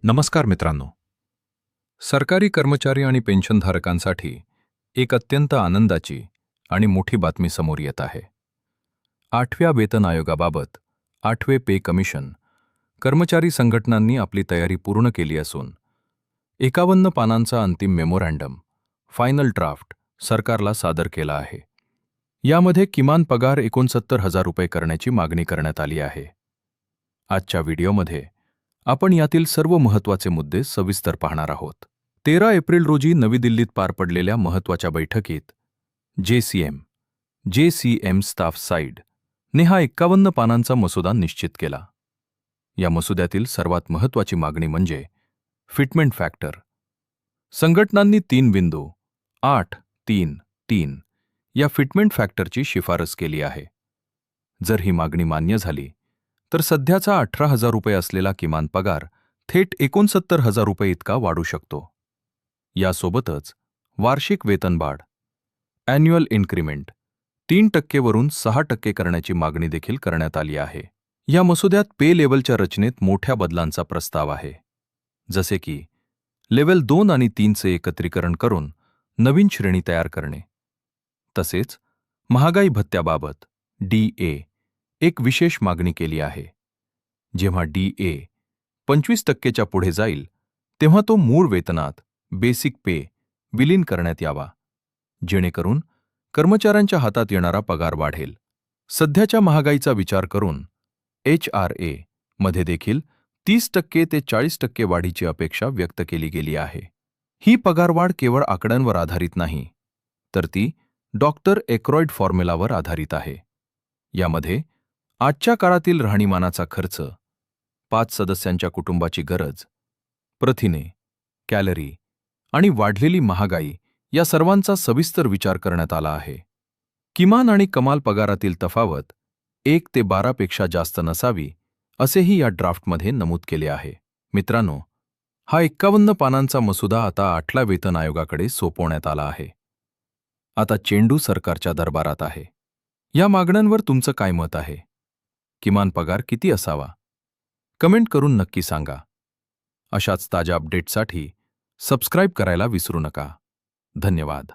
नमस्कार मित्रांनो. सरकारी कर्मचारी आणि पेन्शनधारकांसाठी एक अत्यंत आनंदाची आणि मोठी बातमी समोर येत आहे. 8व्या वेतन आयोगाबाबत 8वे पे कमिशन कर्मचारी संघटनांनी आपली तयारी पूर्ण केली असून 51 पानांचा अंतिम मेमोरँडम फायनल ड्राफ्ट सरकारला सादर केला आहे. यामध्ये किमान पगार 69,000 रुपये करण्याची मागणी करण्यात आली आहे. आजच्या व्हिडिओमध्ये आपण यातील सर्व महत्त्वाचे मुद्दे सविस्तर पाहणार आहोत. 13 एप्रिल रोजी नवी दिल्लीत पार पडलेल्या महत्त्वाच्या बैठकीत जेसीएम स्टाफ साइड ने हा 51 पानांचा मसुदा निश्चित केला. या मसुद्यातील सर्वात महत्त्वाची मागणी म्हणजे फिटमेंट फॅक्टर. संघटनांनी 3.833 या फिटमेंट फॅक्टरची शिफारस केली आहे. जर ही मागणी मान्य झाली तर सध्याचा 18,000 रुपये असलेला किमान पगार थेट 69,000 रुपये इतका वाढू शकतो. यासोबतच वार्षिक वेतनवाढ ॲन्युअल इन्क्रिमेंट 3% वरून 6% करण्याची मागणी देखील करण्यात आली आहे. या मसुद्यात पे लेवलच्या रचनेत मोठ्या बदलांचा प्रस्ताव आहे, जसे की लेव्हल 2 आणि 3चे एकत्रीकरण करून नवीन श्रेणी तयार करणे. तसेच महागाई भत्त्याबाबत DA एक विशेष मागणी केली आहे. जेव्हा DA 25%च्या पुढे जाईल तेव्हा तो मूळ वेतनात बेसिक पे विलीन करण्यात यावा, जेणेकरून कर्मचाऱ्यांच्या हातात येणारा पगार वाढेल. सध्याच्या महागाईचा विचार करून HRA मध्ये देखील 30% ते 40% वाढीची अपेक्षा व्यक्त केली गेली आहे. ही पगारवाढ केवळ आकड्यांवर आधारित नाही, तर ती डॉक्टर एक्रॉइड फॉर्म्युलावर आधारित आहे. यामध्ये आजच्या काळातील राहणीमानाचा खर्च, 5 सदस्यांच्या कुटुंबाची गरज, प्रथिने, कॅलरी आणि वाढलेली महागाई या सर्वांचा सविस्तर विचार करण्यात आला आहे. किमान आणि कमाल पगारातील तफावत 1 ते 12 पेक्षा जास्त नसावी, असेही या ड्राफ्टमध्ये नमूद केले आहे. मित्रांनो, हा 51 पानांचा मसुदा आता 8व्या वेतन आयोगाकडे सोपवण्यात आला आहे. आता चेंडू सरकारच्या दरबारात आहे. या मागण्यांवर तुमचं काय मत आहे? किमान पगार किती असावा? कमेंट करून नक्की सांगा. अशाच ताज्या अपडेट्ससाठी सबस्क्राईब करायला विसरू नका. धन्यवाद.